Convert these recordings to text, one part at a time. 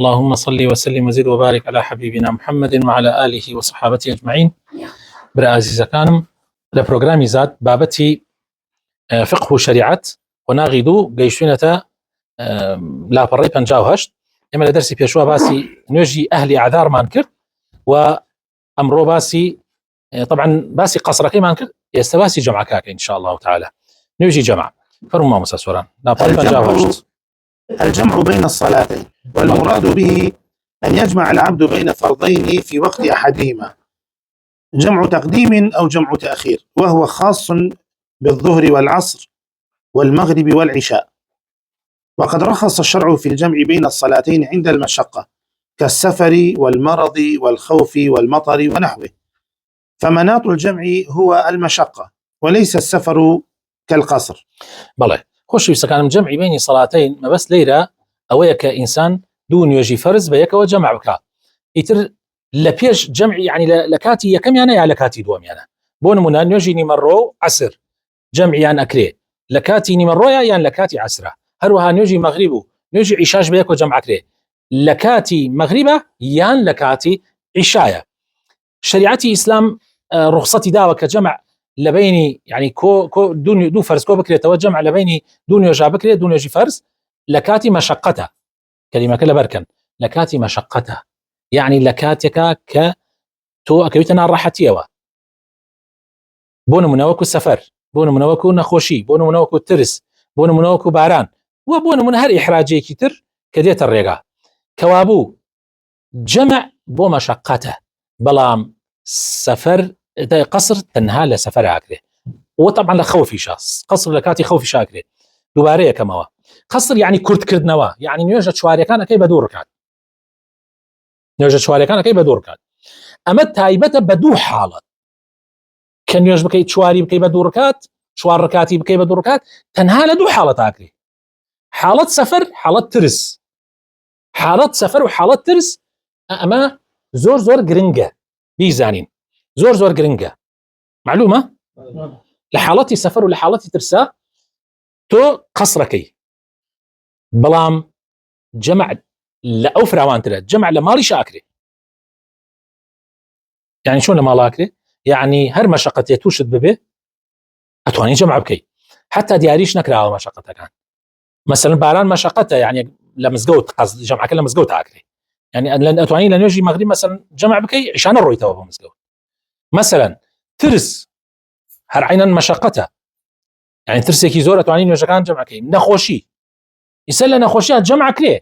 اللهم صل وسلم وزد وبارك على حبيبنا محمد وعلى آله وصحابته أجمعين. برا عزيزكانم لبروغرامي زاد بابتي فقه شريعة وناغدو قيشونة لا بري بنجاوهشت إما لدرسي بيشوا باسي نوجي أهلي أعذار مانكر وأمرو باسي طبعا باسي قصركي مانكر يستباسي جمع كاكي إن شاء الله تعالى نوجي جمع فرما مساسوران لا بري بنجاوهشت. الجمع بين الصلاتين والمراد به أن يجمع العبد بين فرضين في وقت أحدهما، جمع تقديم أو جمع تأخير، وهو خاص بالظهر والعصر والمغرب والعشاء. وقد رخص الشرع في الجمع بين الصلاتين عند المشقة كالسفر والمرض والخوف والمطر ونحوه، فمناط الجمع هو المشقة وليس السفر كالقصر. بله خوش يسكن جمع بين صلاتين ما بس ليرة أويك إنسان دون يجي فرز بيك وجمع بك يتر لبيش جمع يعني لكاتي يكم يعني على لكاتي دوم يعني بون منا نيجي نمرو عصر جمع يعني أكله لكاتي نمرو يعني لكاتي عصره هروها نيجي مغربه نيجي عشاش بيك وجمع أكله لكاتي مغربه يعني لكاتي عشاية. شريعتي إسلام رخصتي داوة كجمع لبيني يعني كو دون دو فرز كو بكري توجمع لبيني دون يجا بكري دون يجي فرز لكاتي مشقته كلمة كلا بركن لكاتي مشقته يعني لكاتك كتو أكيوتنا راحتيوا بون منوكو سفر بون منوكو نخوشي بون منوكو ترس بون منوكو باران وبون من هر إحراجي كتر كديت الرقا كوابو جمع بو مشقته بلام سفر قصر تنها لسفر عاكله وطبعا لخوفي شاس قصر لكاتي خوفي شاكله دوباره كما قصر يعني كرد كردنوا يعني نيوجد شواري كان كي بدور كات نيوجد شواري كان كي بدور كات اما تايبته بدو حالة كان يوجد بكي شواري بكي بدور كات شوار ركاتي بكي بدور كات تنها لدو حالة تاكلي حالة سفر حالة ترس حالة سفر وحالة ترس اما زور جرينجا بيزانين زور جرينجا معلومة لحالتي سفر ولحالتي ترسا تو قصركي بلام جمع لأوفر عوانتلا جمع لمالي شاكري يعني شو لمال اكري يعني هر مشقة يتوشد ببه اتواني جمع بكي حتى دياريش نكره على مشقتها كان مثلا باران مشقته يعني لمزقوت قصد جمع كلا مزقوت اكري يعني لان اتواني لان يجي مغرب مثلا جمع بكي عشان الرويته وهو مزقوت مثلا ترس هر عينا مشقته يعني ترسي كي زور اتواني يجي كان جمع كي نخوشي يسال نخوشي جمع كلي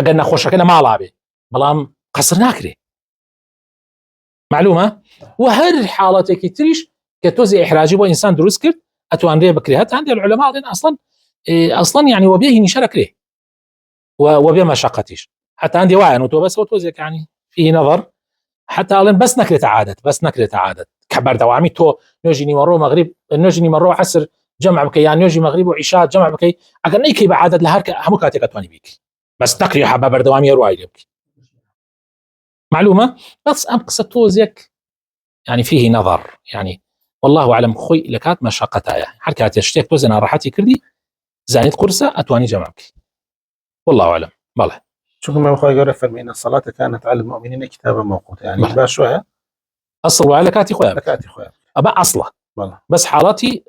اگر نخوشه كلا ما لابي بلام قصر ناكري معلومة وهر حالتك تريش كتوزي إحراجي وإنسان دروس كرت أتوان ريه بكريهات عند العلماء دين أصلا يعني وبيه نشارك له وبيه مشقتيش حتى عندي واعي أنه بس وتوزيك يعني فيه نظر حتى ألين بس نكرة عادت كبر دوامي تو نجيني مرو مغرب نجيني مرو عصر جمع بكي يعني نجي مغرب وعشاء جمع بكي أكن أي كي بعادت لهارك همكاتك أتواني بيك بس نكري حبا دوامي رواي بك معلومة بس أم قصة توزيك يعني فيه نظر يعني والله أعلم خوي لكات مشقتها حركات يشتيك توزن راحتي كردي زانيت قرصة أتواني جمعك والله أعلم. بله شكرا ما أخوي قرر فرمينا الصلاة كانت على المؤمنين كتابا موقوتا يعني باش شوية أصل وعلى لكاتي خويا أبا أصله بله. بس حالاتي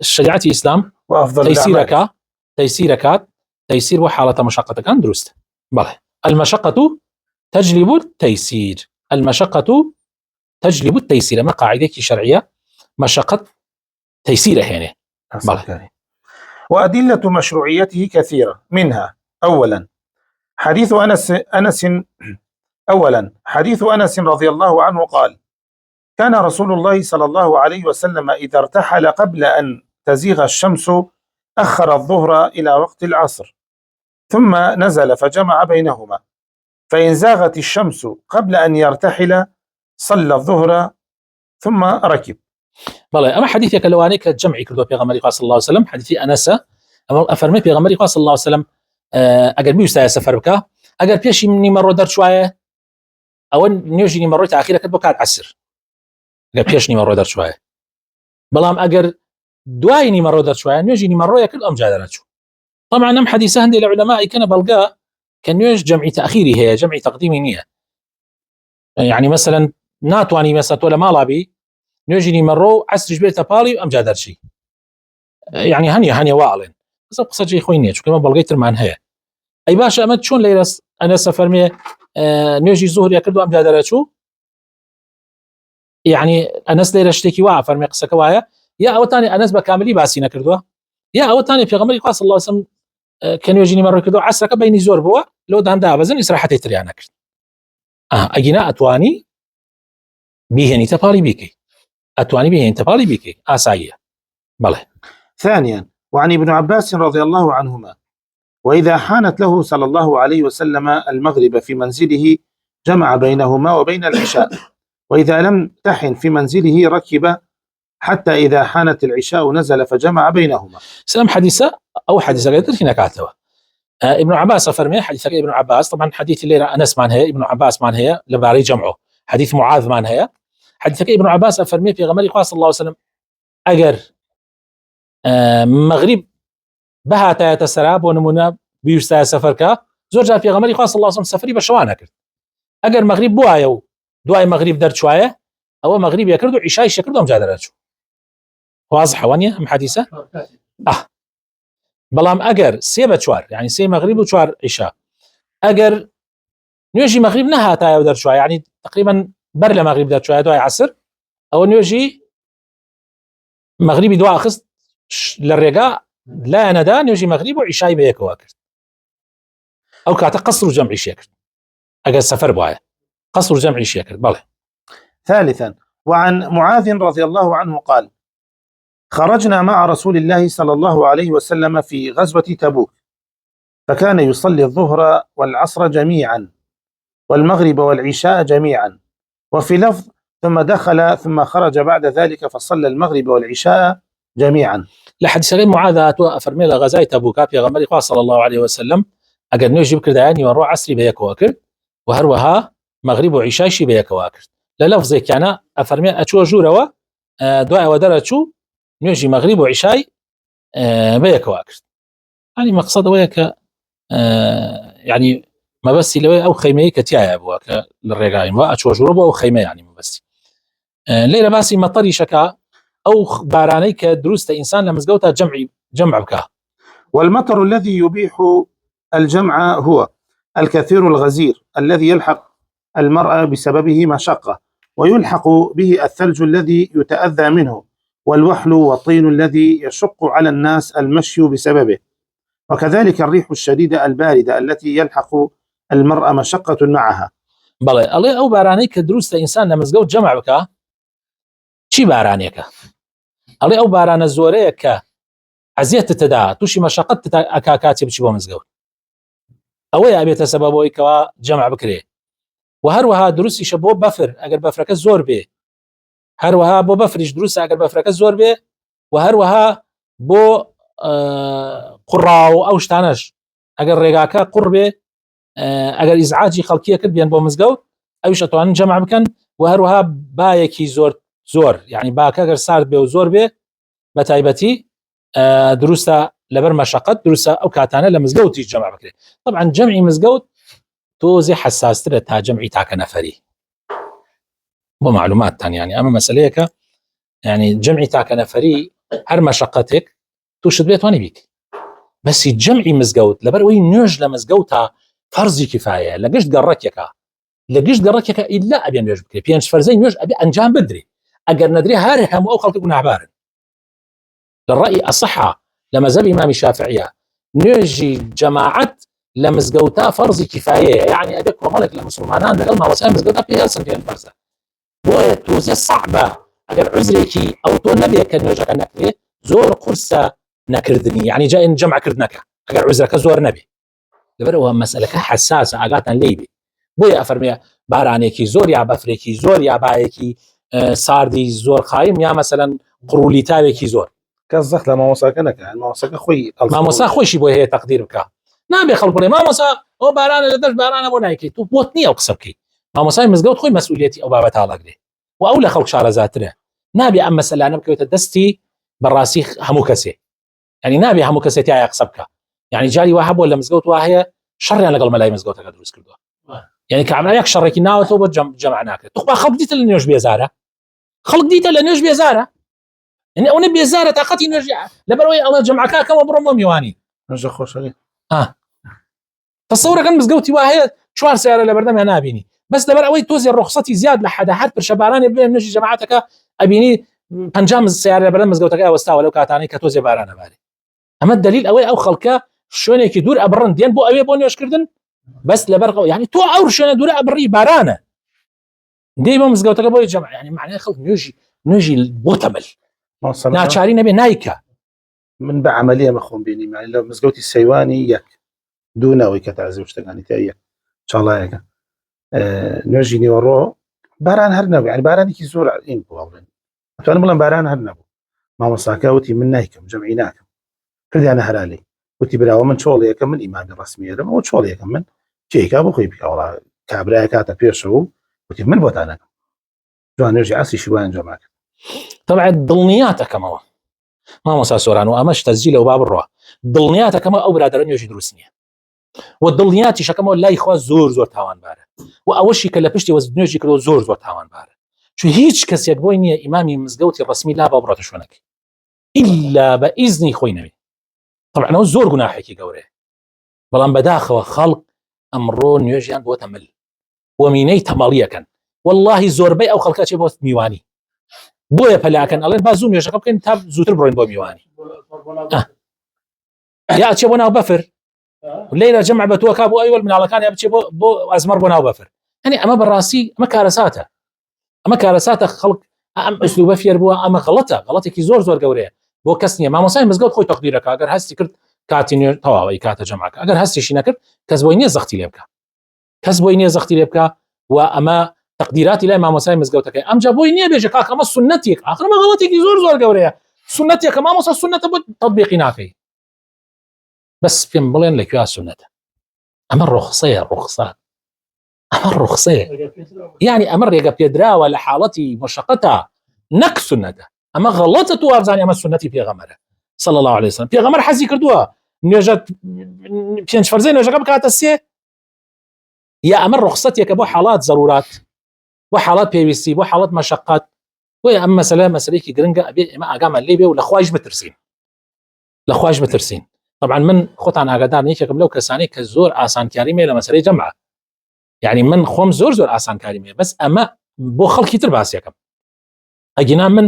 شريعتي إسلام وأفضل تيسيرك تيسير وحالة مشقة كان درست. بله المشقة تجلب التيسير المشقة تجلب التيسير ما قاعدة شرعية مشقة تيسير هنا. وأدلة مشروعيته كثيرة منها أولا حديث أنس رضي الله عنه قال كان رسول الله صلى الله عليه وسلم إذا ارتحل قبل أن تزيغ الشمس أخر الظهر إلى وقت العصر ثم نزل فجمع بينهما فإن زاغت الشمس قبل أن يرتحل صلى الظهر ثم ركب. بله أما حديثك لواني كجمعي كردو بيغمري صلى الله عليه وسلم حديثي أنس أما أفرمي بيغمري صلى الله عليه وسلم أجر بيوستا سفر بك أجر بيشي مني مرة در شوية أو نيجي مرة تأخيرا كتبو كات عسر أجر بيشني مرة در شوية بلام أجر دوايني مرة در شوية نيجي مرة يكل أم جادراتشو طبعا نم حديثه عند العلماء كان بلقاء كنوێژ جەمعی تەخیری هەیە جەمعی تەقدیمی نییە. يعني مثلا ناتواني مثلا تۆ لە ماڵابی نوێژی نیمەڕۆ و عەسریش بێتە پاڵی ئەمجا دەرچی، يعني هەنیە واڵێن بەس قسەجێ خۆی نییە چونکە ئەمە بەڵگەی ترمان هەیە. ئەی باشە ئەمە چۆن لێرە ئەنەسە فەرمێ نوێژی زوهریە کردو ئەمجا دەرەچوو، يعني ئەنەس لێرە شتێکی وایە فەرمێ قسەکە وایە، یا ئەوەتانی ئەنەس بە کاملی باسی نەکردووە، یا ئەوەتانی پێغەمبەری خوا صلی الله علیه و سلم کە نوێژی نیمەڕۆ کردو عەسرەکە بەینی زۆر بووە لەو داندا بەزن ئیسراحەتی تریان نەکرد. ئەگینا ئەتوانی بیهێنیتە پاڵی بیکەی، ئەتوانی بیهێنیتە پاڵی بیکەی، ئاساییە. بەڵێ. ثانيا وعن ابن عباس رضي الله عنهما وإذا حانت له صلى الله عليه وسلم المغرب في منزله جمع بينهما وبين العشاء، وإذا لم تحن في منزله ركب حتى إذا حانت العشاء نزل فجمع بينهما. سلام حديثة أو حديثة قدر هنا كاتوا ابن عباس فرمي حديث ابن عباس، طبعا حديث اللي أنس مان هي ابن عباس مان هي لباري جمعه، حديث معاذ مان هي حديث ابن عباس فرمي في غمري صلى الله عليه وسلم أجر مغرب بهاتا يتسراب ونمونا بيوستا سفركا زوجها في غمري صلى الله عليه وسلم سفري بشوانا كرت أجر مغرب بوايو دواي مغرب درت شوية أو مغرب يكردو عشاء يكردو مجادراتشو واضح وانيا ام حديثة بلام أجر سيبة شوار يعني سي مغرب وشوار عشاء أجر نيجي مغرب نهاتا يودر شوية يعني تقريبا برلا مغرب درت شوية دواي عصر أو نيجي مغربي دواء خص للرجاء لا ندا نيجي مغرب وعشاء بيك واكر أو كاتا قصر جمع شيكر أجر سفر بوايا قصر جمع شيكر. بله. ثالثا وعن معاذ رضي الله عنه قال خرجنا مع رسول الله صلى الله عليه وسلم في غزوة تبوك فكان يصلي الظهر والعصر جميعا والمغرب والعشاء جميعا، وفي لفظ ثم دخل ثم خرج بعد ذلك فصلى المغرب والعشاء جميعا. لحديث غير معاذ فرمي غزاة تبوك في غمر صلى الله عليه وسلم أجر نيجي بكر دعاني وروح عصري بيك واكر وهروها مغرب وعشاء شي بيك واكر للفظ كان أفرمي أشو جوروا دعاء ودرتشو نيجي مغرب وعشاء بيك واكر يعني مقصد وياك يعني ما بس لو أو خيمة كتيا أبوك للرجاين وأشو جوروا أو خيمة يعني ما بس ليلة باسي مطري شكا أو باراني كدروس إنسان لمزجوتها جمع بكا. والمطر الذي يبيح الجمع هو الكثير الغزير الذي يلحق المرأة بسببه مشقة، ويلحق به الثلج الذي يتأذى منه، والوحل والطين الذي يشق على الناس المشي بسببه، وكذلك الريح الشديدة الباردة التي يلحق المرأة مشقة معها. بلى الله أو باراني كدروس إنسان لمزجوت جمع بكا شي بارانيك الله أو باران الزوريك عزيت تدا توشي مشقت أكاكاتي بشي بومزجوت أوي أبيت سببوي كوا جمع بكري وهروها دروسي شبو بفر أجر بفرك الزور به هروها بو بفرش دروس أجر بفرك الزور به وهروها بو قراو أو شتانش أجر رجاكا قربه أجر إزعاجي خلقية كد بين بو مزجوت أو شتوان جمع بكن وهروها بايكي زور يعني باك أجر صار به وزور به بتايبتي دروسة لبر مشقت دروسة أو كاتانة لمزجوتي جمع بكري. طبعا جمعي مزجوت توزي حساس ترى جمعي تاك نفري بمعلومات تانية يعني أما مسألة يعني جمعي تاك نفري هر مشقتك توشد بيت واني بيك بس جمعي مزجوت لبر وين نيوج لمزجوتها فرضي كفاية لقشت قركيكا إلا أبي نيوج بكري بينش فرزين نيوج أبي أنجام بدري أجر ندري هارهم أو خلق يكون عبارة للرأي الصحة لما زال الإمام الشافعية نيجي جماعة لمزجوتا فرض كفاية يعني أبيك وملك للمسلمان لقل ما وسائل مزجوتا فيها سنتين الفرزة وتوزي صعبة أجر عزريكي أو تو نبي كان يرجع نكري زور قرصة نكردني يعني جاء جمع كردنك أجر عزرك زور نبي لبروا مسألة حساسة أجاتنا ليبي بويا أفرمي بارانيكي زور يا بفريكي زور يا بايكي ساردي زور خايم يا مثلا قرولي تاويكي زور كالزخ لما وساكنك ما وساك خوي ما وسا خوشي بو هي تقدير بك نابي خلقني ما وسا او باران لدرج باران ابو نايكي تو بوتني او قصبكي ما وسا مزقوت خوي مسؤوليتي او بابا تالاقدي واولى خلق شاره ذاتره نابي اما مساله انا بكيت دستي براسي هموكسي يعني نابي هموكسي تاعي قصبك يعني جاري واحد ولا مزقوت واهيه شەڕیان لەگەڵ مەلای مزگەوتەکە دروست کردووە یعنی کابراایەک شەڕێکی ناوەتەوە بۆ جەمع ناکرێت توخوا خەڵک دیتە لە نوێژ بێزارە خەڵک دیتە لە نوێژ بێزارە يعني ئەوە بێزارە تاقەتی نوێژ لەبەرەوەی ئەڵە جەمعەکەمە بڕۆم بۆ میوانی نوێژە خۆشەوی تەسەورەکەن مزگەوتی وا هەیە 4 سیارە لە بەردەمیان نابینی بەس لەبەر ئەوەی تۆزی ڕوخسەتی زیاد لە حەدا هەر پرشەبارانێ بێ نوێژی جەماعەتەکە ئەبینی 50 سیارە لە بەردەم مزگەوتەکە وەستاوە لەو کاتانەی کە تۆزی بارانە بارێ ئەمە دلیل ئەوەی ئەو خەڵکە شوێنێکی دوور ئەبڕن دێن بۆ ئەوێ بۆ نوێژکردن بەس لەبەر یعنی تۆ ئەو شوێنە دوورە ئەبڕی بارانە دێ بۆ مزگەوتەکە بۆی جەمع یعنی معنای خەڵک نوێژی بۆ تەمەل ناچاری نەبێ نایکە من بە عملیە مەخۆم بینیم یعنی لە مزگەوتی سەیوانی یەک دوو ناوەی کە تازە شتەکانی تا یەک چاڵایەکە نوێژی نیوەڕۆ باران هەر نەبوو یعنی بارانێکی زۆر ئین بووڵێن ئەتوانم بڵێم باران هەر نەبوو مامۆستاکە وتی من نایکەم جەمعی ناکەم کردیانە هەرالی وتی براوە من چۆڵەیەکە من ئیمامی ڕسمیێرم ئەو چۆڵەیەکەم من تێکا بۆ خۆی بکەوەڵا کابرایە کاتە پێشەوە وتی من بۆتانەکەم جوان نوێژی ئاسیشی وایان جەمع کرد طبعا دڵنیاتەکەمەوە مامۆستا سۆران و ئەمەش تەزجیل لەو با بڕۆ دڵنیاتەکەمە ئەو برادەرە نوێژی دروست نییە و دڵنیاتیشەکەمەوە لای خوا زۆر تاوانبارە و ئەوەشی کە لە پشتی وەز نوێژی کردەوە زۆر تاوانبارە چون هیچ کەسێک بۆی نییە ئیمامی مزگەوتی ڕسمی لا با بڕاتە شوێنەکەی ئیلا بە ئیزنی خۆی نەوێت طبعا ئەوە زۆر گوناحێکی گەورەیە بەڵام بەداخەوە خەڵک ئەمڕۆ نوێژیان بۆ تەمەل وەمینەی تەماڵیەکەن واللهی زۆربەی ئەو خەڵکە چێ بۆ میوانی بۆیە پەلاکەن ئەڵێن با زوو نوێژەکە بکەین تا زووتر بڕۆین بۆ میوانی یا ئەچێ بۆ ناو بەفر لەیلە جەمع بە تۆکا بۆ ئەوەل مناڵەکان یا بچێ بۆ ئەزمەر بۆ ناو بەفر هەنی ئەمە بەڕاستی ئەمە کارەساتە خەڵک ئەم ئەسلوبە فێر بووە ئەمە غەڵەتێکی زۆر گەورەیە بۆ کەس نییە مامۆسای مزگەوت خۆی تەقدیرەکە ئەگەر هەستی کرد کاتی نوێ تەواوی کاتە جەمعەکە ئەگەر هەستیشی نەکرد کەس بۆی نییە زەختی لێ بکە و ئەمە تقدیراتی لای مامۆسای مزگەوتەکەی ئەمجا بۆی نییە بێژە کاک ئەمە سنەتێک ئاخرمە غەڵەتێکی زۆر گەورەیە سنەتێکە مامۆستا سنەتە بۆ تەطبیقی ناکەی بەس پێم بڵێن لەکوێ سنەتە ئەمە ڕوخسەیە ئەمە ڕوخسەیە یعنی ئەمە ڕێگە پێدراوە لە حاڵەتی مشقەتە نەک سنەتە ئەمە غەڵەتە تو وابزانانی ئەمە سنەتی پێغەمبەرە صلی الله عليه وسلم پێغەمبەر حەزی کردووە نوێژە 5 فەرزەی نوێژەکە بکاتە 3 یا ئەمە ڕوخسەتێکە بۆ حاڵات ضرورات بۆ حاڵات پێویستی بۆ حاڵات مەشقات وی ئەم مەسەلەیەکی گرنگە ئەبێ ئێمە ئاگامان لێ بێ و لە خوایش بترسین طبعا من خۆتان ئاگادار یەکێکم لەو کەسانی کە زۆر ئاسانکاری مێ لە مەسەلەی جەمع یعنی من خۆم زۆر ئاسانکاری مێ بەس ئەمە بۆ خەڵکی تر باسیەکەم ئەگینا من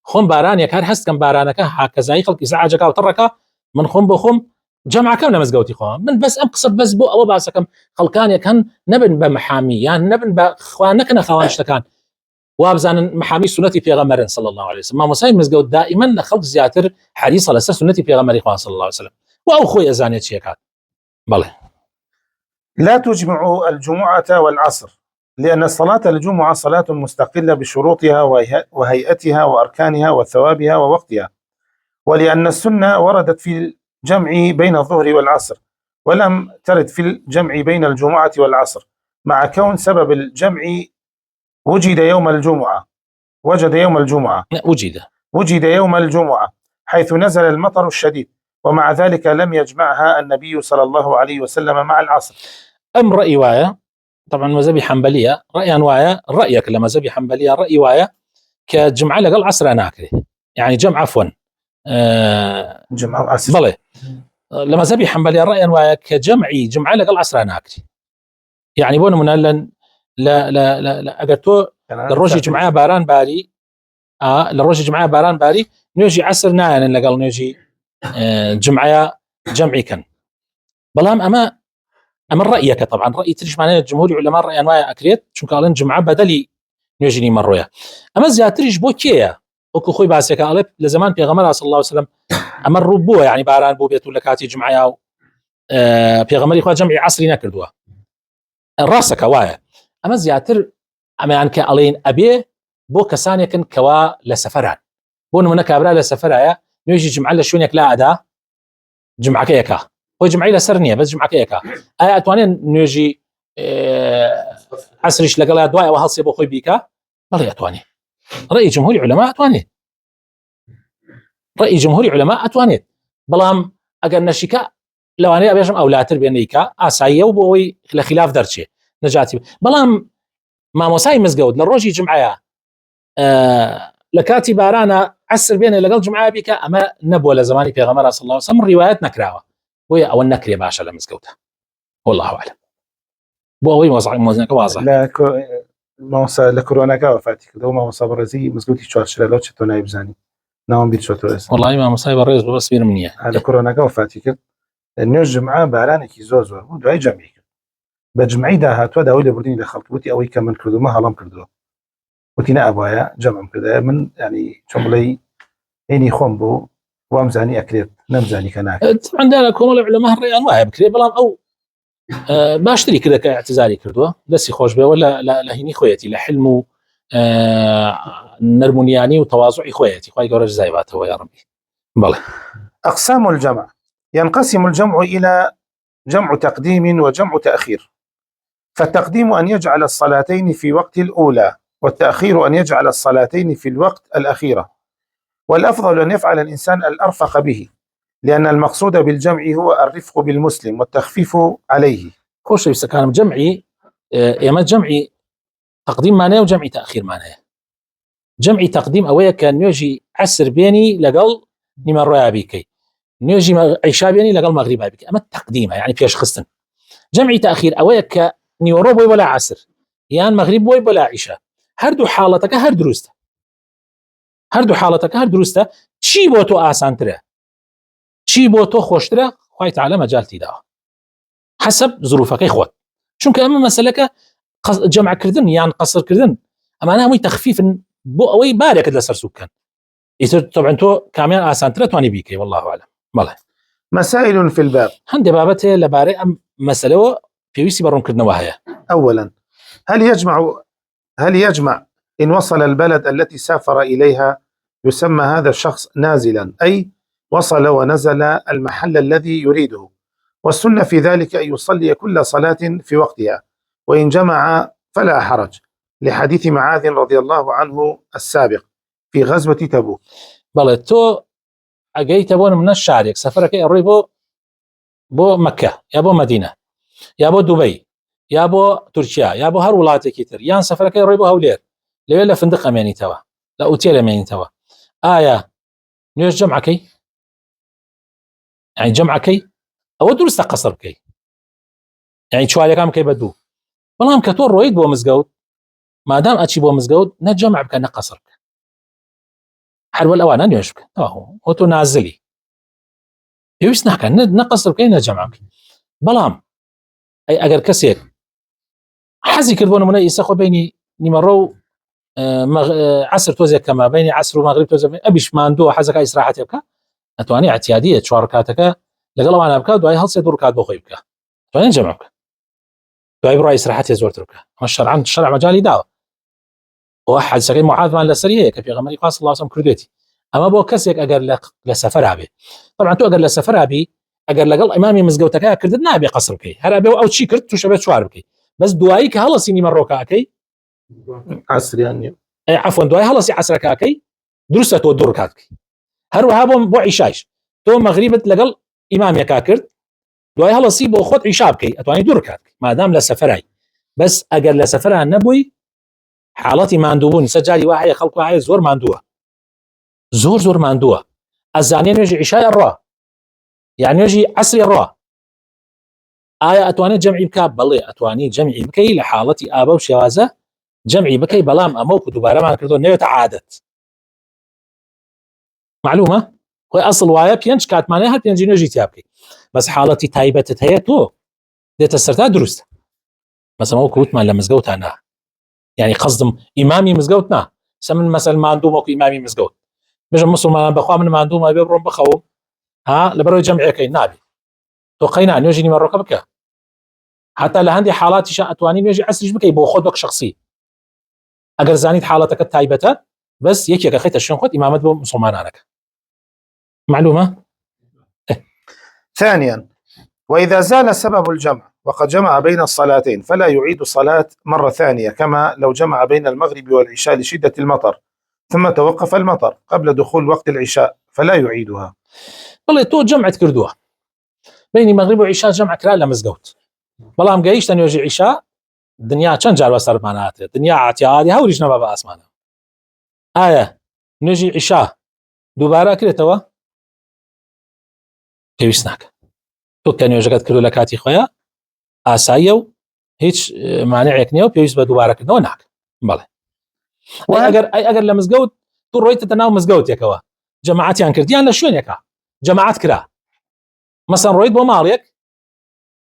خۆم بارانێک هەر هەستکەم بارانەکە هاکەزایی خەڵکی زعاجەکە و تڕەکە من خۆم بۆ خۆم جەمعەکەم لە مزگەوتی خۆم من بەس ئەم قسە بەس بۆ ئەوە باسەکەم خەڵکانێک هەن نەبن بە محامی یان نەبن بە خوا نەکەنە خاوەن شتەکان وابزانن محامی سنەتی پێغەمبەرن صلی الله عليه وسلم مامۆسای مزگەوت دائما لە خەڵک زیاتر حریصە لەسەر سنەتی پێغەمبەری خوا صلی الله عليه وسلم و ئەو خۆی ئەزانێت چیەکات بەڵێ لا تجمع الجمعة والعصر لأن صلاة الجمعة صلاة مستقلة بشروطها وهيئتها وأركانها وثوابها ووقتها ولأن السنة وردت في الجمع بين الظهر والعصر ولم ترد في الجمع بين الجمعة والعصر مع كون سبب الجمع وجد يوم الجمعة حيث نزل المطر الشديد ومع ذلك لم يجمعها النبي صلى الله عليه وسلم مع العصر أم رأي وايا طبعا مذهبي حنبلية رأي وايا رأيك لما مذهبي حنبلية رأي وايا كجمعة لقى العصر ناكري يعني جمع عفوا جمع العصر بلى لما مذهبي حنبلية رأي وايا كجمعي جمعة لقى العصر ناكري يعني بون من لا أجتو للرجل جمعة باران باري للرجل جمعة باران باري نيجي عصر ناين لقال نيجي جمعة جمعي كان بلام أما رأيك طبعا رأي تريش معناه الجمهور علماء رأي أنواع أكريت شو قالن جمعة بدلي نيجيني مرويا أما زياتريش بوكيا وكو خوي باسيك ألف لزمان بيغمر صلى الله عليه وسلم أمر ربوه يعني باران بو بيتو لكاتي جمعة بيغمر إخوة جمعي عصري نكردوا الراسك وايا أما زياتر أما يعني كألين أبي بو كسانيكن كوا لسفران بو نمنا كابرا لسفرايا نيجي جمعة لشوينك لا أدا جمعة كيكا هو جمعي لسرنية بس جمعة كيكا أي أتوانين نيجي عصريش لقلا دواء وهالصي بو خوي بيكا بلي أتواني رأي جمهوري علماء أتواني بلام أقل نشيكا لەوانەیە بێژم ئەولاتر بێنیکە ئاساییە و بۆەوەی لە خلاف دەرچێ نەجاتی بەڵام مامۆسای مزگەوت لە ڕۆژی جمعەیە لە کاتی بارانە عسر بێنێ لەگەڵ جمعە بیکە ئەمە نەبووە لە زمانی پێغەمبەر صلی الله علیه وسلم ڕیوایەت نەکراوە بۆیە ئەوە نەکرێ باشە لە مزگەوتە والله اعلم بۆ ئەوەی مۆزنەکە وازە مامۆستا لە کۆرۆناکە وفاتی کردەوە مامۆستا بەڕێزی مزگەوتی چوارشلە چ تۆ نایبزانی ناوم بیر چۆتۆ والله مامۆستای بەڕێز بەس بیرم نییە لە کۆرۆناکە وفاتی کرد نوێژ جمعە بارانێکی زۆر بوو دوای جەمعی کرد بە جمعی داهاتوە داوای لێبوردنی لە خەڵکوتی ئەوەی کە من کردومە هەڵام کردووە وتی نەبوایە جەمعم کردایە من ینی چۆن بڵێ عینی خۆم بوو وامزانی ئەکرێت نەمزانی کە ناکرێت عندنا کۆمەڵ عولەما هەڕێیان وایە بکرێ بەڵام ئەو باشتری کردەکە اعتزاری کردووە دەستی خۆش بێەوە لە هینی خۆیەتی لە حلم و نەرمونیانی و تەواضعی خۆیەتی خی گەورە جزایباتەوە یا ڕبی بەڵێ. أقسام الجمع: ينقسم الجمع إلى جمع تقديم وجمع تأخير، فالتقديم أن يجعل الصلاتين في وقت الأولى، والتأخير أن يجعل الصلاتين في الوقت الأخيرة، والأفضل أن يفعل الإنسان الأرفق به، لأن المقصود بالجمع هو الرفق بالمسلم والتخفيف عليه. خوش كان جمعي إما جمعي تقديم معناه وجمعي تأخير معناه. جمعي تقديم أويا كان يجي عسر بيني لقل نمر بيكي نيجي عشاء بيني لقل مغرب بيكي أما التقديم يعني فيش خصن. جمعي تأخير أويا كنيورو بوي ولا عسر يعني مغرب بوي ولا عشاء هردو حالتك هر دروسته هردو حالتك هر دروسته چی بۆ تۆ ئاسانترە چی بۆ تۆ خۆشترە خوای تعالی مەجالتی داوە حسب ظروفەکەی خۆت چونکە ئەمە مەسەلەکە جەمعکردن یان قەسرکردن ئەمانە هەمووی تەخفیفن بۆ ئەوەی بارێکت لەسەر سوو بکەن ئیتر طبعا تۆ کامیان ئاسانترە توانی بیکەی والله اعلم. بەڵێ مسائل في الباب: هەندێک بابەتێ لەبارەی ئەم مەسەلەوە پێویستی بەڕوونکردنەوە هەیە. أولا، هل يجمع إن وصل البلد التي سافر إليها يسمى هذا الشخص نازلا، أي وصل ونزل المحل الذي يريده، والسنة في ذلك أن يصلي كل صلاة في وقتها، وإن جمع فلا حرج، لحديث معاذ رضي الله عنه السابق في غزوة تبوك. بەڵێ تۆ ئەگەیتە بۆ منە شارێک سەفەرەکەی ئەڕۆی بۆ مەکە یا بۆ مەدینە یا بۆ دوبەی یا بۆ تورکیا یا بۆ هەر وڵاتێکی تر یان سەفەرەکەی ڕۆی بۆ هەولێر لەوێ لە فندق ئەمێنیتەوە لە ئوتێل ئەمێنیتەوە ئایا نوێژ جەمعەکەی یعنی جەمعەکەی ئەوە دروستە قەسر بکەی یعنی چوارەکان بکەی بە دوو بەڵام کە تۆ ڕۆیت بۆ مزگەوت مادام ئەچی بۆ مزگەوت نە جەمع بکە نە قەسر بکە هەروەل ئەوانە نوێژ بکە ئەو تۆ نازلی پێویست ناکەن نە قەسر بکەی نە جەمع بکەی. بەڵام ئەگەر کەسێک حەزی کرد بۆ نمونە ئیسا خۆ بینی نیمەڕۆ و عسر تۆزێک کەمە بینی عسر و مەغریب تۆزێک ئەبیش ماندووە حەزەکە ئیسراحەتێ بکە ئەتوانی احتیادیە چوار ڕکاتەکە لەگەڵ ئەوانە بکە دوای هەڵسێ دوو ڕکات بۆ خۆی بکە توانین جەمع بکە دوای بڕای ئیسراحەتێ زۆرتر بکە ئەمە شەرع مەجالی داوە ئەوە حەدیسەکەی معاذمان لەسەر هەیە کە پێغەمبەری خوا صلی الله علیه وسلم کردوێتی ئەمە بۆ کەسێک ئەگەر لە سەفەرا بێ طبعا تۆ ئەگەر لە سەفەرا بی ئەگەر لەگەڵ ئیمامی مزگەوتەکە کردت نابێ قەسر بکەی هەر ئەبێ ئەو چی کرد تووشە بێ چوار بکەی بەس دوایی کە هەڵەسی نیمەڕۆکەکەی عسریان نیە عفوا دوای هەڵەسی عسرەکەکەی دروستە تۆ دوو ڕکات بکەی هەروەها بۆ عیشایش تۆ مەغریبت لەگەڵ ئیمامێکا کرد دوای هەڵەسی بۆ خۆت عیشا بکەی ئەتوانی دوو ڕکات بکەی مادام لە سەفەرای بەس ئەگەر لە سەفەرا نەبووی حاڵەتی ماندووبوون سەجاری وا هەیە خەڵک هەیە زۆر ماندووە زۆر ماندووە ئەزانێ نوێژی عیشای ڕوا یان نوێژی عەسری ڕوا ئایا ئەتوانێت جەمعی بکە بەڵێ ئەتوانی جەمعی بکەی لە حاڵەتی ئابە و شێوازە جەمعی بکەی بەڵام ئەمە و دووبارەمان کردو نەوێتە عادەت معلومە خۆی ئەسڵ وایە پێنج کاتمانەیە هەر پێنجی نوێژی تیا بکەی بەس حاڵەتی تایبەتت هەیە تۆ دێتە سەرتا دروستە مەسەڵەن وەکو وتمان لە مزگەوتە نا یعنی قەزدم ئیمامی مزگەوت نا سە من مەسەل ماندووم وەکو ئیمامی مزگەوت بێژم مسلمانان بەخوا من ماندوومە بێ بڕۆم بخەوم لەبەرەوەی جەمعەکەی نابێ تۆ قەینا نوێژی نیمەڕۆکە بکە حتا لە هەندێک حاڵاتیشە ئەتوانی نوێژی عەسریش بکەی بۆ خۆت وەک شخصی ئەگەر زانیت حاڵەتەکەت تایبەتە بەس یەکێکە خەیتە شوێن خۆت ئیمامەت بۆ مسلمانانەکە معلومة؟ ثانيا، وإذا زال سبب الجمع وقد جمع بين الصلاتين فلا يعيد الصلاة مرة ثانية، كما لو جمع بين المغرب والعشاء لشدة المطر ثم توقف المطر قبل دخول وقت العشاء فلا يعيدها. والله تو جمعت كردوها بيني مغرب وعشاء جمع كرا لا مزقوت بەڵام گەیشتە نوێژی عیشا دنیا چەند جار بەسەرماناتێت دنیا عتیادی هەوریش نەبا بە ئاسمانە ئایا نوێژی عیشا دووبارە کرێتەوە پێویست ناکە تۆ کە نوێژەکەت کردو لە کاتی خۆیان ئاساییە و هیچ مانعێک نییە و پێویست بە دووبارەکردنەوە ناکە بەڵێ ئەگەر لە مزگەوت تو ڕۆیتە ناو مزگەوتێکەوە جەماعەتیان کردیان لە شوێنێکە جەماعەت کرا مەسەن ڕۆیت بۆ ماڵێک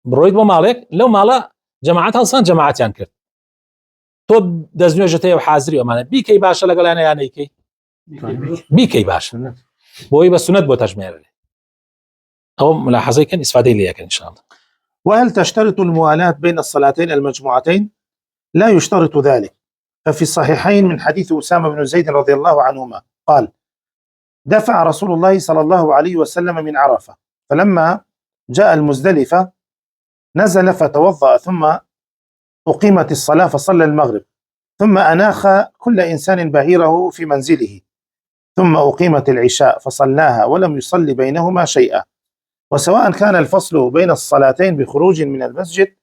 بڕۆیت بۆ ماڵێک لەو ماڵە جەماعەت هەڵسان جەماعەتیان کرد تۆ دەستنوێژەتەیە و حازری ئەمانە بیکەی باشە لەگەڵیانە یان نەیکەی بیکەی باشە بۆی بە سونەت بۆ تەژمێرێ ئەو ملاحظەی کەن ئیسفادەی لێ یەکەن ئینشاءالله. وهل تشترط الموالاة بين الصلاتين المجموعتين؟ لا يشترط ذلك، ففي الصحيحين من حديث أسامة بن زيد رضي الله عنهما قال: دفع رسول الله صلى الله عليه وسلم من عرفة، فلما جاء المزدلفة نزل فتوضأ، ثم أقيمت الصلاة فصلى المغرب، ثم أناخ كل إنسان بعيره في منزله، ثم أقيمت العشاء فصلاها ولم يصلي بينهما شيئا، وسواء كان الفصل بين الصلاتين بخروج من المسجد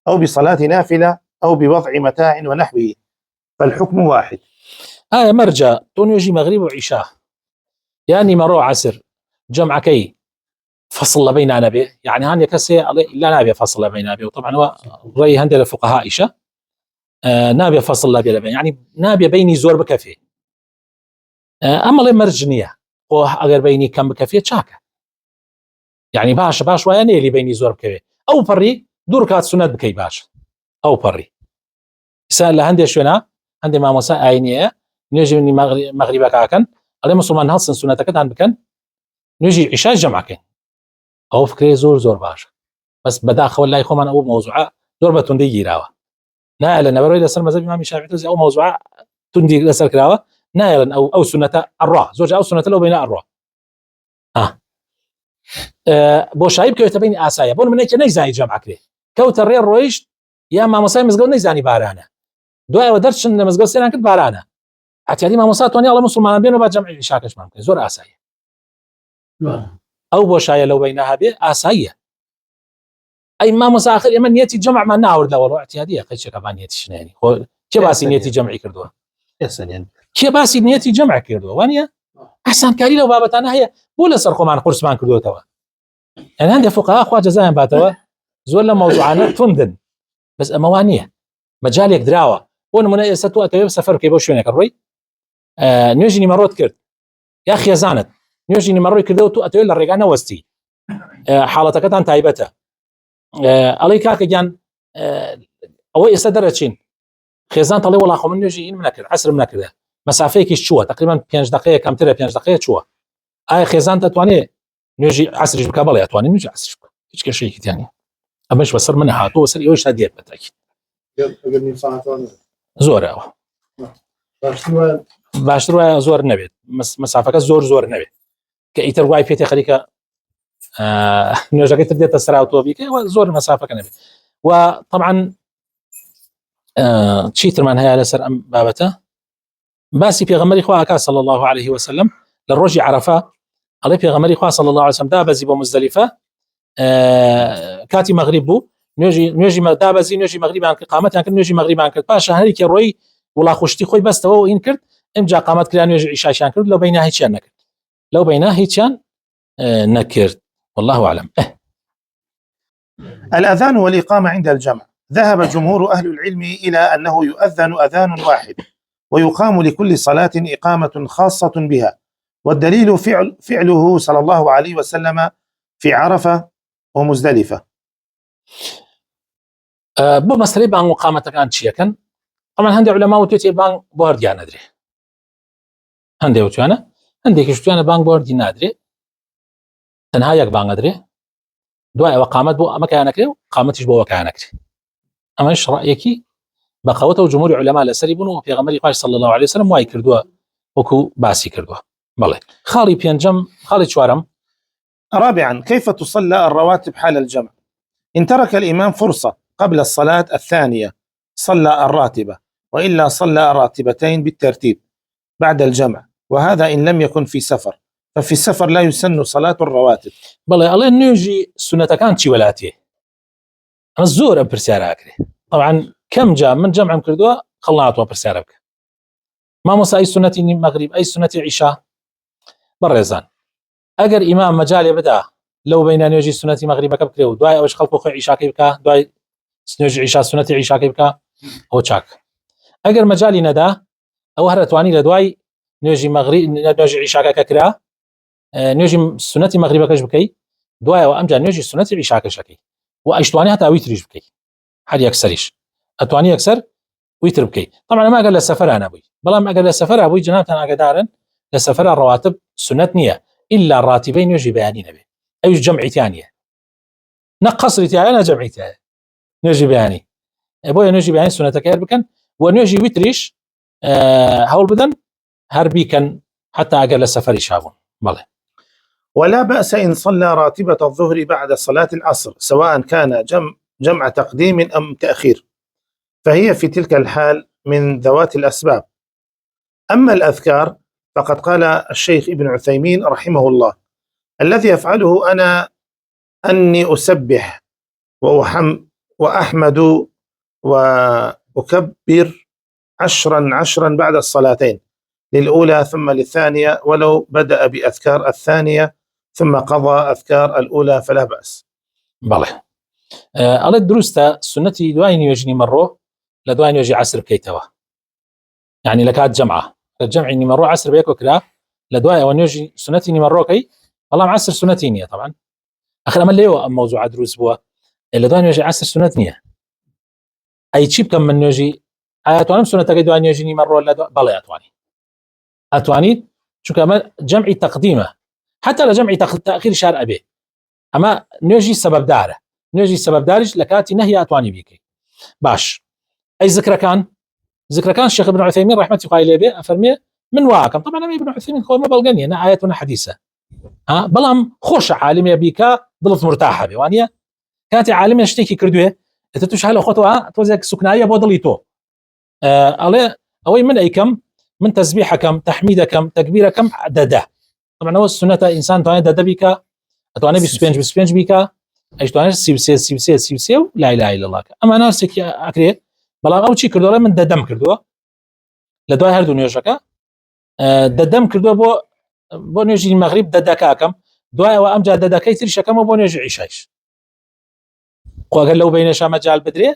أو بصلاة نافلة أو بوضع متاع ونحوه فالحكم واحد. مرجع تونيجي مغرب وعشاء يعني مرو عسر جمعكي فصل بيننا به يعني هان يكسي لا نابي فصل بيننا به، وطبعا هو رأي هندل الفقهاء عائشة نابي فصل بين يعني نابي بيني زور بكفي، أما لي مرجنية وأجر بيني كم بكفي تشاكا يعني باش ويعني اللي بيني زور بكفي أو بري دور كات سنة بكي باش أو بري سأل هندي شونا هندي ما مساء عينية نيجي من مغربك كاكن على مسلمان هالسن سنتك عن بكن نيجي عشاء جمعكن أو فكري زور باش بس بداخل والله يخوان أو موضوع زور بتندي جراوة نائلا نبروي لسر مذهب الإمام الشافعي أو موضوع تندي لسر كراوة نائلا أو سنة الراء زوج أو سنة لو بين الراء بۆ شایب کەوتە بینی ئاسایە بۆ منێکە نەیزانی جەمعەکرێ کەوتە ڕێ ڕۆیشت یا مامۆسای مزگەوت نەیزانی بارانە دوایەوە دەرچن لە مزگەوت سێران کرد بارانە ئەتیادی مامۆسا توانێ ئەڵێ موسڵمانان بێنەوە با جەمعی عیشاکەشمان بکەین زۆر ئاساییە ئەو بۆشایە لەو بەینەها بێ ئاساییە ئەی مامۆسا ئاخر ئێمە نیەتی جەمعمان ناورد لەوەڵۆ ئەتیادیە قەیچێکە با نیەتی شنێنی خۆ کێ باسی نیەتی جەمعی کردووە کێ باسی نیەتی جەمع کردووە وانە ئاسانکاری لەو بابەتانە هەیە بۆ لەسەر خۆمان قورسمان کردوتەوە يعني عندي فقهاء خواجه زاين باتوا زول موضوعنا تندن بس اموانيه مجالك دراوه ونمنا ستو اتوي سفر كيبو شوينك الروي نيجي مرات كرت يا اخي زانت نيجي مرات كردو تو اتوي للرجانا وستي حالتك انت تايبته عليك كان او يستدرجين خزان طلي والله خو من نيجي منكر عصر منكر مسافيك شو تقريبا 5 دقائق كم ترى 5 دقائق شو اي خزان تتواني نيجي عصرش بكابل يا تواني نيجي عصرش هيك شيء ثاني امش بصر منها هاتو وصل يوش هديت بالتاكيد قبل ساعتين زور باشتر زور نبي مسافه زور نبي كايتر واي في خليك نيجي كنت بديت اسرع اوتوبيك زور مسافه نبي وطبعا تشيتر من هي على سر بابته باسي في غمر اخوها صلى الله عليه وسلم للرجع عرفه عليه في غمر اخوها صلى الله عليه وسلم دابزي بمزدلفه كاتي مغربو نيجي دابزي نيجي مغربي عن قامت يعني نيجي مغربي عن باشا هذيك الروي ولا خوشتي خوي بس تو وين كرت امجا قامت كلا نيجي عشاء كرت لو بينها هيك نكرت لو بينها هيك نكرت والله اعلم. الأذان والإقامة عند الجمع ذهب جمهور أهل العلم إلى أنه يؤذن أذان واحد ويقام لكل صلاة إقامة خاصة بها، والدليل فعله صلى الله عليه وسلم في عرفة ومزدلفة. بو مسألة بان مقامتك عن شيء كان طبعا هندي علماء وتيتي بان بورد يعني ندري هندي وتيانا هندي كشتيانا بان بورد نادري تنهايك بان ندري دواء وقامت بو مكانك قامتش بو مكانك اما ايش رايك بقوته جمهور علماء الاسريبون في غمر قاش صلى الله عليه وسلم واي كردوا وكو باسي كردوا بله خالي بينجم خالي شوارم. رابعا كيف تصلى الرواتب حال الجمع؟ إن ترك الإمام فرصة قبل الصلاة الثانية صلى الراتبة، وإلا صلى الراتبتين بالترتيب بعد الجمع، وهذا إن لم يكن في سفر، ففي السفر لا يسن صلاة الرواتب. بەڵێ ئەڵێ نوێژی سونەتەکان چی وەلاتێ؟ ئەمە زۆر ئەم پرسیارە ئاکرێ. طبعا کەم جا من جەمعم کردووە خەڵ ناتوانم پرسیارە بکە. مامۆستا ئەی سونەتی مەغریب ئەی سونەتی عیشا؟ بەڕێزان ئەگەر ئیمام مەجالێ بدا لەو بینە نوێژی سونەتی مەغریبەکە بکرێ و دوای ئەوەش خەڵکو خۆی عیشاکەی بکە، دوای نوێژی عیشا سونەتی عیشاکەی بکە، ئەوە چاک. ئەگەر مەجالی نەدا ئەوە هەر ئەتوانی لە دوای نوێژی مەغریب نوێژی عیشاکە کرا نوێژی سونەتی مەغریبەکەش بکەی، دوایەوە ئەمجا نوێژی سونەتی عیشاکەشەکەی و ئەیشتوانی هەتا ویتریش بکەی، هەر یەکسەریش ئەتوانی یەکسەر ویتر بکەی. طبعا ئەمە ئەگەر لە سەفەرا نەبووی، بەڵام ئەگەر لە سەفەرا بووی جەنابتان ئاگادارن لە سەفەرا ڕەواتب سونەت نییە ئیلا ڕاتیبەی نوێژی بەیانی نەبێ، ئەویش جەمعیتیان نییە، نە قەسریتیایە نە جەمعیتیایە، نوێژی بەیانی. بۆیە نوێژی بەیانی سونەتەکە هەر بکەن و نوێژی ویتریش هەوڵ بدەن هەر بیکەن حتى ئەگەر لە سەفەری شابوون. بەڵێ. ولا بأس إن صلى راتبة الظهر بعد صلاة العصر سواء كان جمع تقديم أم تأخير، فهي في تلك الحال من ذوات الأسباب. أما الأذكار فقد قال الشيخ ابن عثيمين رحمه الله: الذي يفعله أنا أني أسبح وأحمد وأكبر 10 بعد الصلاتين للأولى ثم للثانية، ولو بدأ بأذكار الثانية ثم قضى أذكار الأولى فلا بأس. بەڵێ. ئەڵێ دروستە سنەتی دوای نوێژی مەڕۆ لە دوای نوێژی عەسر بکەیتەوە، یعنی لە کات جەمعە، لە جەمعی نیمەڕۆ عەسر بەیەکەوە کرا، لە دوای ئەوە نوێژی سنەتی نیمەڕۆکەی، بەڵام عەسر سنەتی نییە. طبعا ئەخر ئەمە لێوە ئەم مەوزوعە دروست بووە، لە دوای نوێژی عەسر سنەت نییە. ئەی چی بکەم من نوێژی ئاتوانم سنەتەکەی دوای نوێژی نیمەڕۆ لە بەڵێ ئەتوانیت، چونکە ئەمە جەمعی تەقدیمە، حتا لە جەمعی تەخیر شار ئەبێ، ئەمە نوێژی سەبەبدارە، نوێژی سەبەبداریش لە کاتی نەهی ئەتوانی بیکەی. باش. ئەی ذکرەکان شێخ ابن عثەیمین ڕەحمەتی خوای لێ بێ ئەفەرمێ من واکەم، طبعا ئەمە ابن عثەیمین خۆ بەڵگە نیە، نە ئایەت و نە حەدیثە، بەڵام خۆشە عالمێ بیکە دڵت مرتاحە بێ، وانە کاتی عالمێ شتێکی کردوێ ئێتر توش هەلە خۆتەوە تۆزێک سوکناییە بۆ دڵی تۆ، ئەڵێ ئەوەی من ئەیکەم، من تەسبیحەکەم، تەحمیدەکەم، تەکبیرەکەم دەدە. طبعا ئەوە سنەتە ئینسان توانێت دەدە بیکە، ئەتوانێت 25 بیکە، ئەیتوانێت 33 و لا إله إلا الله. ئەمە ناسێکی ئەکرێت، بەڵام ئەو چی کردووە من دەدەم کردووە لە دوای هەردوو نوێژەکە، دەدەم کردووە بۆ نوێژی مەغریب دەدەکەکەم، دوایەوە ئەمجا دەدەکەی تریشەکەمەوە بۆ نوێژی عیشایش. خۆگەر لەو بینەشە مەجال بدرێ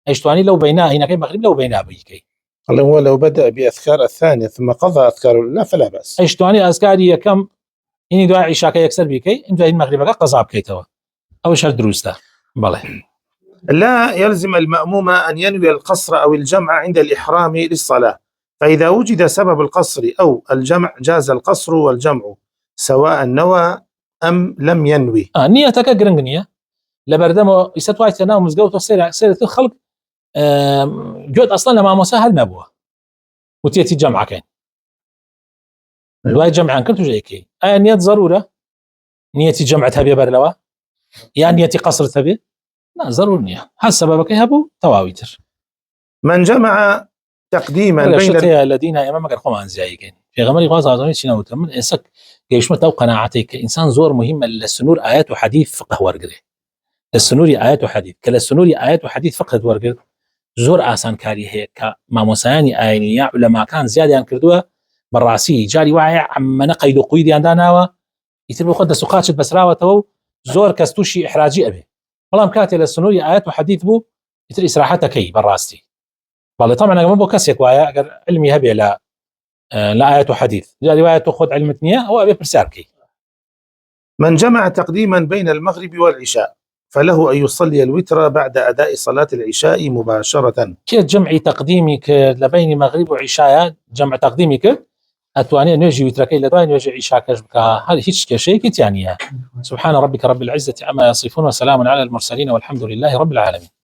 ئەیتوانی لەو بینە هینەکەی مەغریب لەو بینە بیکەی. ولو بدأ بأذكار الثانية ثم قضى أذكار الأولى فلا بأس. ئەیتوانی ئەذکاری یەکەم هینی دوای عیشاکە یەکسەر بیکەی، دوای مەغریبەکە قەزا بکەیتەوە، ئەوش هەر دروستە. بەڵێ. لا يلزم المأموم أن ينوي القصر أو الجمع عند الإحرام للصلاة، فإذا وجد سبب القصر أو الجمع جاز القصر والجمع سواء نوى أم لم ينوي. نيتك قرنق نية لبردمو يستوعي ناو مزقوط سيرة الخلق جود أصلا لما مسهل نبوه وتيتي جمعة كين الواي جمعان كنتو جايكي نية ضرورة، نيتي جمعتها بي برلوة، يعني نيتي قصر تبي لا ضروري نية، هل سببك يهبو تواويتر. من جمع تقديما بين الذين امامك القوم زايقين في غمر غاز عظيم شنو من انسك جيش متى قناعتك انسان زور مهمه للسنور ايات وحديث فقه ورقه للسنوري ايات وحديث كلا السنوري ايات وحديث فقه ورقه زور آسان كاري هيك ما موساني ايني يا علماء كان زياده ان كردوه بالراسي جاري واعي عم نقيد قيد عندنا يتبو خد سقاطه بسراوته زور كستوشي احراجي ابي والله مكاتي للسنوري ايات وحديث بو يتر اسراحتك بالراستي. والله طبعا انا مو بكسيك وايا علمي هبي لا آيات وحديث جاء رواية تأخذ علم تنية هو أبي برساركي. من جمع تقديما بين المغرب والعشاء فله أن يصلي الوتر بعد أداء صلاة العشاء مباشرة. كيف جمعي تقديمك لبين مغرب وعشاء جمع تقديمك أتواني نجي وتركي لدواني نجي عشاء كشبك هذه هيك كشيء يعني. سبحان ربك رب العزة عما يصفون وسلام على المرسلين والحمد لله رب العالمين.